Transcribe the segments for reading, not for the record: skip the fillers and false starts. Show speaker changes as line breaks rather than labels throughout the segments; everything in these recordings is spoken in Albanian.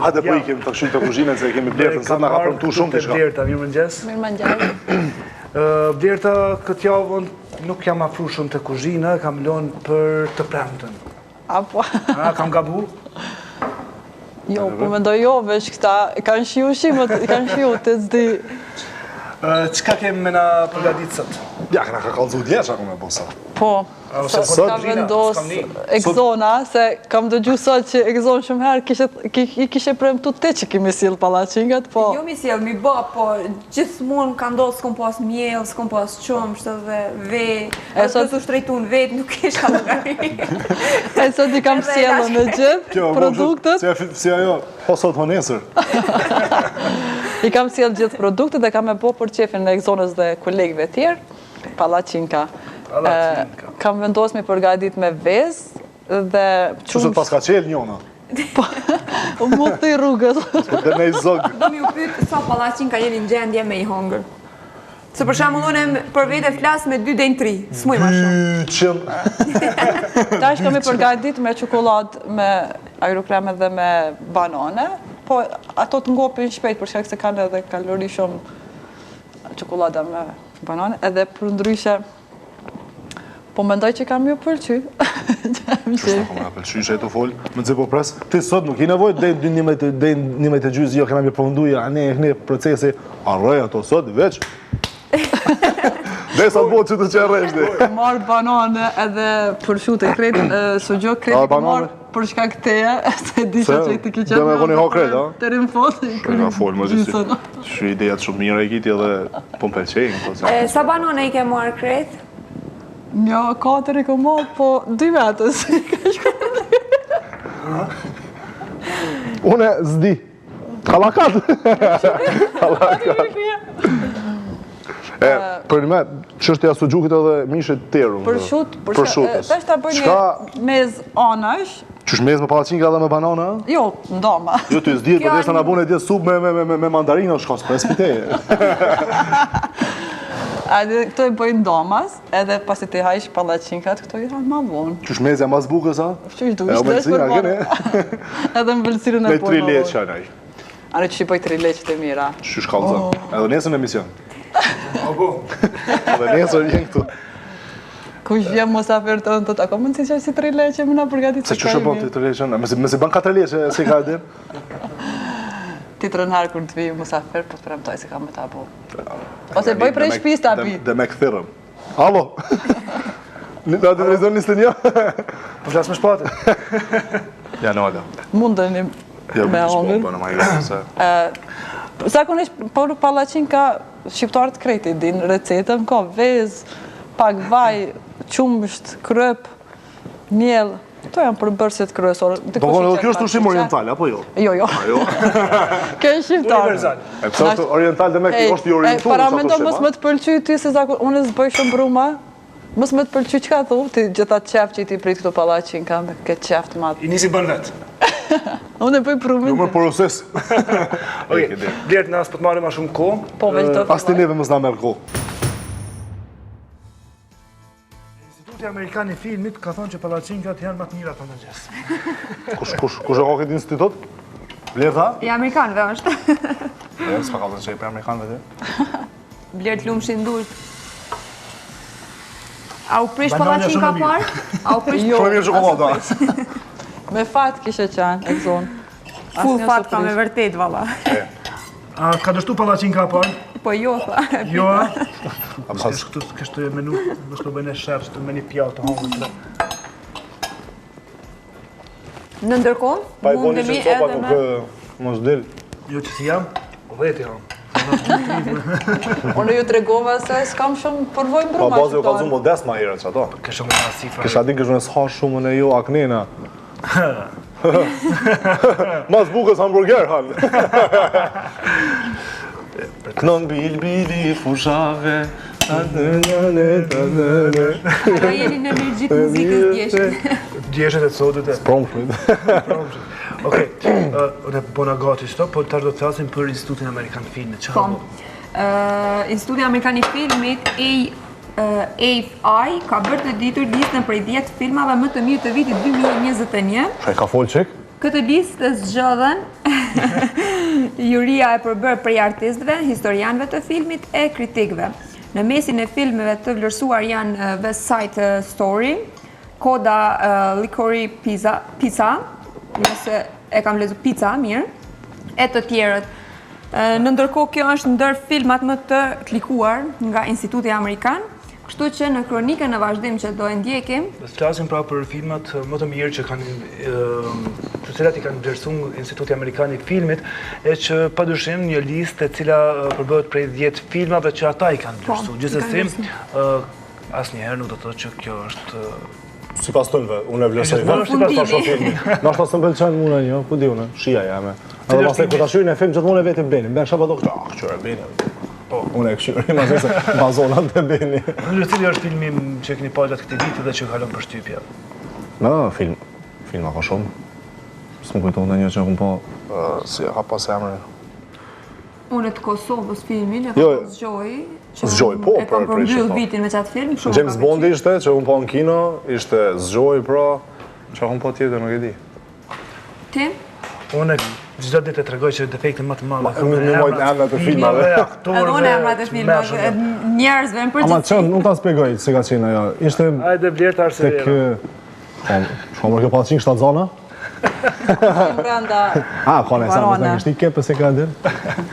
Hajde po ikim të këshilë të kuzhinën se kemi Blertën, sot na ka premtuar shumë diçka.
Blerta, mirëmëngjes.
Mirëmëngjes.
Blerta, këtë javën nuk jam afru shumë të kuzhinë, kam lënë për të premtën.
Apo?
Kam gabu?
Jo, po mendoj jo, veç këta kanë shiu ushimët, kanë shiu të zdi.
Qka kemi me na përgadit sot?
Ja, këna ka kallëzu djeqa ku me bosa.
Po, ka vendos Exona, se kam dëgju sot që Exon shumë herë i kishe premtu te që kemi sill pallaqingat, po...
Jo mi sill, mi bë, po gjithmonë ka ndodhë s'kom pas mjell, s'kom pas qumsht dhe ve, atë të shtrejtun vetë, nuk isha logari.
E sot i kam sjellën me gjithë produktet.
Si ajo, po sot ho nesër.
I kam sjellë gjithë produktet dhe kam e bo për qefin në Exonës dhe kolegëve tjerë, pallaqinka. Kam vendos me përgadit me vezë dhe
Që sot pas ka qelë njona?
U mu të i rrugës.
Dhe ne i zogë.
Do mi u pytë sa pallaqinka jeni në gjendje me i hongër. Se për shembull unë për vete flas me 2 deri 3, s'muj ma shumë.
200.
Tash kam e përgadit me çokoladë, me aerokreme dhe me banane, po ato të ngopin shpejt për shkak se kanë edhe kalori shumë çokolada me banane, edhe për ndryshe po mendoj që kam ju pëlqy.
Qështë kom nga pëlqy që e të folë? Më të zi po pres? Ti sot nuk i nevojt dhe 11 gjysë, jo kena mi përfunduja, ne procesi, arroj ato sot, veç. Dhe sa bo që të qerresh dhe.
Marë banane edhe përshute, sugjo kredi po marë për shkak teje, se disha që i të ki qenë.
Dhe me koni ho kred, a?
Të rinë fot, i
Nga folë, më gjithë. Shë idejat shumë mirë e kiti edhe po më pëlqejnë.
Sa banane i ke marë kret?
Nja 4 i ko marë, po 2 vetës.
Une zdi. Kalakat. Për një me, qështja sugjukit edhe mishet teru.
Përshutës. Tash ta bëj një mez anash.
Qësh mez me pallaqinka edhe me banana?
Jo, ndoma.
Jo, ty s'dihet, për desha na bune djetë sup me mandarina, shka s'pres piteje.
Këto i bëjnë ndomas, edhe pasi të hajsh pallaqinkat, këto i hanë ma vonë.
Qësh mezja mas bukës, a?
Qësh du ishtë lesh për vonë. Edhe më vëllësirën e
me 3 leqë anaj.
Are që i bëj 3 leqët e mira.
Qësh kalëzën. Edhe nesër në emision. Edhe nesër vjen këtu.
Kush vjen musafir të nëtët, ako mund si që si 3 leqë më na përgatit
se që shëpon të 3 leqë, me si ban 4 leqë, si ka edhim?
Ti të rënharë kur të vijë musafir, po të premtoj se ka me ta bo. Ose bëj prej shpis të abi.
Dhe me këthirëm. Alo? Në të televizor një stënjo?
Po flasë me shpate.
Ja, në ala.
Mundën me hongër. Zakonisht, por pallaqinka shqiptarët kreti din recetën, ka vez, pak vaj, qumsht, kryp, mjell. To janë përbërësit kryesor.
Po konë, kjo është ushim oriental, apo jo?
Jo. Kjo është shqiptarë.
E pësa është oriental dhe me kjo është i orientur.
Para mendo mos më të pëlqy ti se unë s'bëj shumë bruma, mos më të pëlqy qka thu, ti gjithat qef që i ti prit këtu pallaqinka me këtë qef të madhë.
I nisi bën vetë.
Unë e bëj prumin.
Jo më porosis.
Blertë në asë për të marrë ma shumë ko.
Po, veç të
Pas të neve mës nga merë ko.
Instituti Amerikan i Filmit ka thonë që pallaqinkat janë më të mira për në gjesë.
Kush e ka këtë institut? Blerta?
I Amerikanëve është.
S'pa ka të që i për Amerikanëve të?
Blertë lumë shindurët. A u prish pallaqinka parë? A u prish?
Shumë mirë çokolada.
Me fat kishe qenë, Exon.
Full fat ka me vërtet, valla.
A ka dështu pallaqinka parë?
Po jo, tha.
Jo, a? Kështu e menu, nësë në bëjnë e shërë, që të me një pjallë të hongë të
Në ndërkohë,
Pa i boni që copa nuk mos del.
Jo që si jam, o veti jam.
Unë ju të regova se s'kam shumë përvojnë bruma.
Pa bazë ju ka zumë modest ma herët që ato.
Kështë me nga sifra.
Kështë adin kështë në s'ha shumën e jo aknena. Mas bukës hamburger, han. Kënon bilbili fushave.
Alo jeni në energjit muzikës djeshet.
Djeshet e të sotit e.
Promshmit.
Okej, dhe bona gati shto, po tash do të thasim për Institutin Amerikan Filmit. Që
Po, Instituti Amerikan i Filmit AFI ka bërë të ditur listën prej 10 filmave më të mirë të vitit 2021.
Shaj ka fol qik?
Këtë listë zgjodhen juria e përbërë prej artistëve, historianëve të filmit e kritikëve. Në mesin e filmeve të vlerësuar janë West Side Story, Coda, Licorice Pizza, nëse e kam lexuar Pizza, mirë, e të tjerët. Në ndërkohë kjo është ndër filmat më të klikuar nga Instituti Amerikan, kështu që në kronikën në vazhdim që do e ndjekim.
Do të flasim pra për filmat më të mirë që kanë të cilat i kanë vlerësuar Instituti Amerikan i filmit, e që padyshim një listë e cila përbëhet prej 10 filmave që ata i kanë vlerësuar. Gjithsesi, asnjëherë nuk do të thotë që kjo është
Sipas tënve, unë e vlerësoj vetë.
sipas ta filmin.
Nashta s'm pëlqen mua një, ku di unë, shija jame. Edhe pastaj kur ta shojnë në film gjithmonë vetë Beni, bën shapo do qyre Beni. Po, unë e këshyri, ma se bazonat të Beni.
Në cili është filmi që keni pa gjatë këtij viti dhe që kalon përshtypje?
No, filma ka shumë. S'më kujton ndonjë që kum po si ka pas emrin.
Unë të Kosovës filmin, e
Jo,
kam zgjoj.
Zgjoj, po,
e kam
për
përmbyll
po.
vitin me qatë film. shumë
James
ka
Bond
pëlqyer.
ishte, që unë po në kino, ishte Zgjoj, pra, që kum po tjetër, nuk e di.
Ti?
Unë çdo ditë tregoj që defektin më të madh
Në mojt emrat e filmave.
Edhe unë emrat e filmave, njerëzve në
Ama
përgjithësi.
që nuk ta spjegoj se ka qenë ajo. Ishte
Hajde Blerta
tek
Arsevera.
shumë kjo pa 100 shtatzona.
Brenda
Ka në sa
Banane.
më kishti ke pse ka din.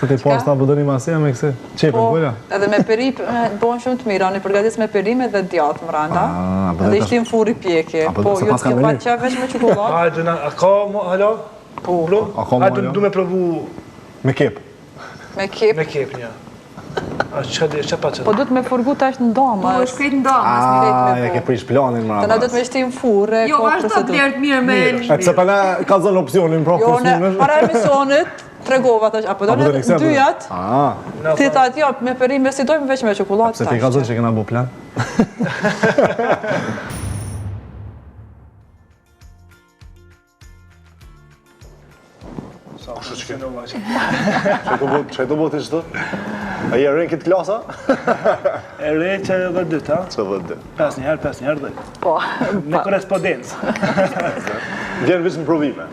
Se te posta po doni masë me këse. Çepën
Po,
gola.
edhe me perip bën shumë të mira, ne përgatis me perime dhe djathë mranda.
po
Edhe
dhe
ishtim furri pjekje.
po
Po,
se
ju
pas ka
t'ke
menu.
pa qef veç me çokoladë.
Hajde a ka halo?
Po,
A ka mo,
Hajde
jo?
du me provu
Me kep.
me kep.
me kep një. A çka pa
Po duhet me furgu tash në domë.
Po, shkrejt në domë.
Ja ke prish planin
Të na
mra.
duhet me shtim furre,
Jo,
ko
vazhdo
procedurë.
Blertë mirë me...
E pse pa na ka zonë opsionin pra
Jo,
kur
ne
smunesh.
para emisionit tregova tash, apo do
Apo do
në
një kse,
dyjat. Ti ta jo, me perime si dojmë veç me çokoladë
Se ti ka zonë që kena bo plan. Çe do botë çdo? A je rën këtë klasa?
E re që edhe dytë, ha?
Çe vë.
5 herë dhe.
Po.
Me korespondencë.
Vjen vetëm provime.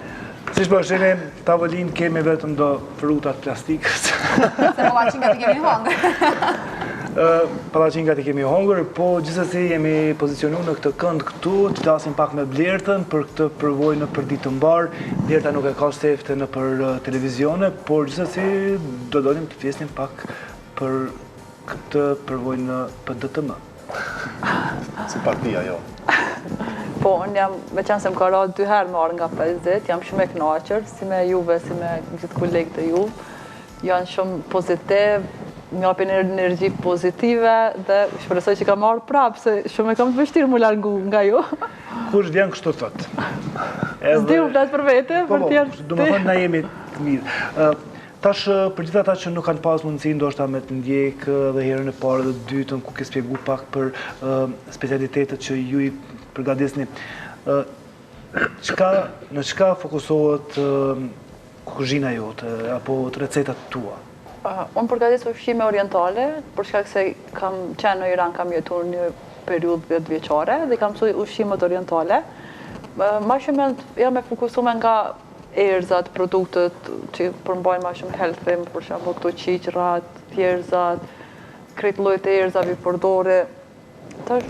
Siç po shihni, tavolinë kemi vetëm do frutat plastikës.
Se pallaqingat i kemi hongër.
Pallaqingat i kemi hongër, po gjithsesi jemi pozicionuar në këtë kënd këtu, të flasim pak me Blertën për këtë përvojë në për ditë të mbar. Blerta nuk e ka sefte në për televizione, por gjithsesi do donim të flisnim pak për këtë përvojë në PDTM.
Si partia jo.
Po, unë jam, me qanë se më ka ra 2 herë marrë nga 50, jam shumë e knaqër, si me juve, si me gjithë kolegët e juve. Janë shumë pozitiv, më japin energji pozitive dhe shpresoj që ka marrë prapë, se shumë e kam të vështirë më largu nga ju.
Kush vjen kështu thot.
S'di u flasë për vete, për tjerë.
Do më thënë na jemi të mirë. Tash për gjithë ata që nuk kanë pas mundësi ndoshta me të ndjek dhe herën e parë dhe dytën ku ke shpjegu pak për specialitetet që ju i përgatisni. Në çka fokusohet kuzhina jote apo recetat tua?
Unë përgatis ushqime orientale, për shkak se kam qenë në Iran, kam jetuar një periudhë 10 vjeçare dhe kam mësuar ushqimet orientale. Ma shumë jam e fokusuar nga erzat, produktet që përmbajnë ma shumë healthy, për shembull këto qiqrat, thjerëzat, krejt llojet e erzave përdore. Tash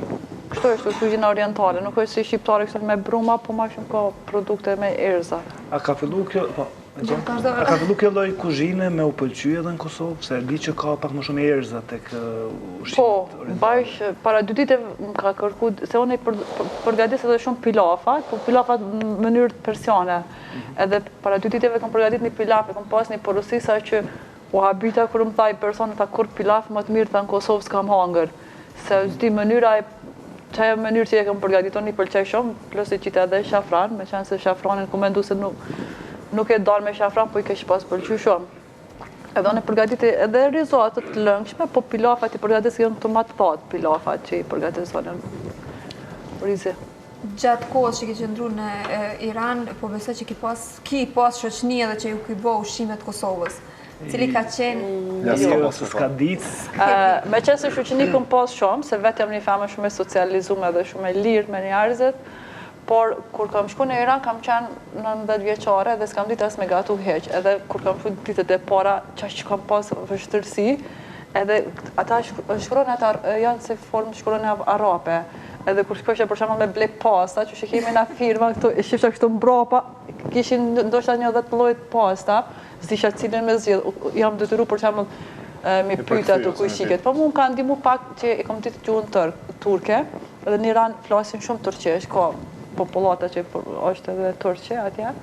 kështu është kuzhina orientale, nuk është si shqiptare kështu me bruma, po ma shumë ka produkte me erza.
A ka filluar kjo, po, a ka filluar kjo lloj kuzhine me u pëlqy edhe në Kosovë, se di që ka pak më shumë erza tek ushqimet
Po,
orientale.
bash, para 2 ditë më ka kërku, se unë i përgatis edhe shumë pilafat, po pilafat në mënyrë persiane. Edhe para 2 ditëve kam përgatit një pilaf, e kam pas një porosi sa që u habita kur më thaj personë ta kur pilaf më të mirë ta në Kosovë s'kam hangër. Se s'di mënyra e çaja mënyrë që e kam përgatitur i pëlqej shumë, plus e qita edhe shafran, me qenë se shafranin ku mendu se nuk e dal me shafran, po i kesh pas pëlqy shumë. Edhe unë e përgatiti edhe rizotë të lëngshme, po pilafat i përgatis janë këto ma të thatë pilafat që i përgatis në rizi.
Gjatë kohës që ke qëndru në Iran, po besoj që ki pas shoqëni edhe që ju ki bo ushqimet Kosovës. Cili ka qenë
Ja, s'ka
Jo,
pas
se s'ka ditë.
Me qenë se shoqëni këm pas shumë, se vetë jam një famë shumë e socializume dhe shumë e lirë me njerëzit, por kur kam shku në Iran, kam qenë 19 vjeqare dhe s'kam ditë as me gatu heq. Edhe kur kam shku ditët e para, që kam pas vështërsi, edhe ata shkruan ata janë si formë shkruan arape. Edhe kur shkojshe për shembull me blek pasta, që kemi na firma këtu, e shifsha kështu mbrapa, kishin ndoshta 10 lloje pasta, s'disha cilën me zgjedh. Jam detyruar për shembull me pyet ato ku shiket. Po mua më ka ndihmu pak që e kam ditë gjuhën turke, edhe në Iran flasin shumë turqisht, ka popullata që është edhe turqe atje.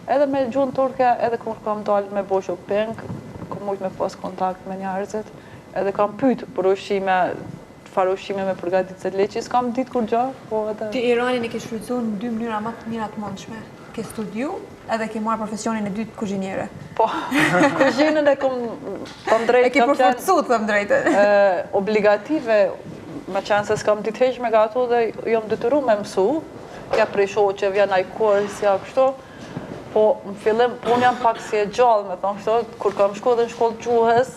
Edhe me gjuhën turke, edhe kur kam dalë me bo shopping, kam mujt me pas kontakt me njerëzit, edhe kam pyet për ushqime, farë ushqime me përgatit se leqis, kam ditë kur gjë, po edhe...
Ti Iranin e ke shfrytzuar në 2 mënyra më të mira të mundshme. Ke studiu edhe ke marrë profesionin e dytë kuzhiniere.
Po, kuzhinën e kom thëm drejt,
E ke përforcu, thëm drejtë.
Obligative, me qenë se s'kam ditë heq me gatu dhe jom detyru me mësu, ja prej shohë që vjen aj kurs, ja kështu, po në fillim, unë jam pak si e gjallë, me thonë kështu, kur kam shku dhe në shkollë gjuhës,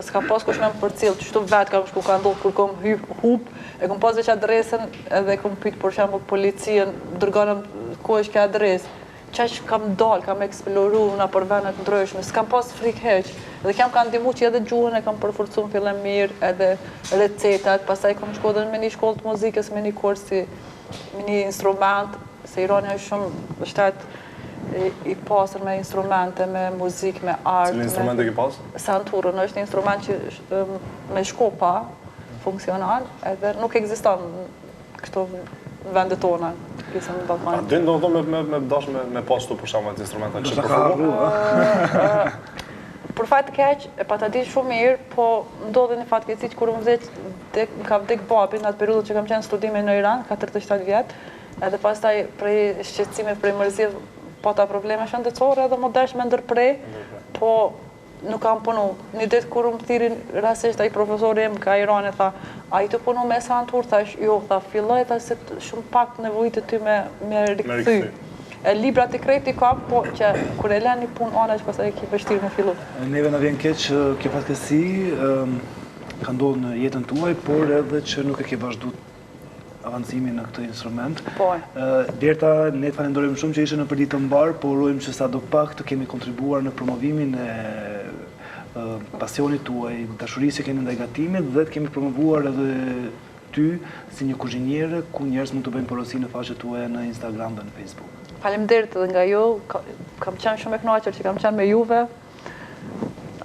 s'ka pas kush me më përcil, qështu vetë kam shku, ka ndodhë kur kam hup, e kom pas veç adresën edhe kom pyt për shembull policien, dërgonëm ku është kjo adresë. Qaq kam dalë, kam eksploru nga për venet ndryshme, s'kam pas frikë heq. Edhe kam ka ndihmu që edhe gjuhën e kam përforcu në fillim mirë, edhe recetat, pastaj kam shku edhe me një shkollë të muzikës, me një kursi, me një instrument, se Irani është shumë shtet i pasër me instrumente, me muzikë, me artë.
Cili instrumente ke pas?
Santurën është një instrument që me shkopa funksional, edhe nuk ekziston këto në vendet tona, pjesën në
A
Ballkan.
din do me dash me pas të për shama të instrumenta që
Ka harru,
Për fat të keq, e pa ta di shumë mirë, po ndodhe një fatkeqësi që kur më ka vdek babi në atë periudhë që kam qenë studime në Iran, 47 vjetë, edhe pastaj prej shqetësimit, prej mërziv, pata probleme shëndetësore edhe më desh me ndërprej, po nuk kam punu. Një ditë kur më thirin rasisht ai profesori im ka Irani, tha, a i të punu me santur, thash, jo, tha, filloj, tha, se shumë pak nevojit e ty me rikëthy. Librat e krejt i kam, po që kur e len një pun ana që pasaj ki vështirë me fillu.
Neve na vjen keq kjo fatkeqësi ka ndodhur në jetën tuaj, por edhe që nuk e ke vazhdu avancimin në këtë instrument.
Po.
Derta, ne të falenderojmë shumë që ishe në përditë të mbarë, por urojmë që sa do pak të kemi kontribuar në promovimin e pasionit tuaj, dashurisë që keni ndaj gatimit dhe të kemi promovuar edhe ty si një kuzhiniere ku njerëz mund të bëjnë porosi në faqet tuaja në Instagram dhe në Facebook.
Faleminderit edhe nga ju, kam qenë shumë e kënaqur që kam qenë me juve.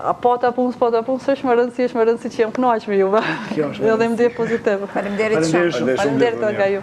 A po ta punë, s'po ta punë, s'është më rëndësi që jam kënaq me juve.
Kjo është
Edhe më ndje pozitive.
Faleminderit shumë.
Faleminderit edhe nga ju.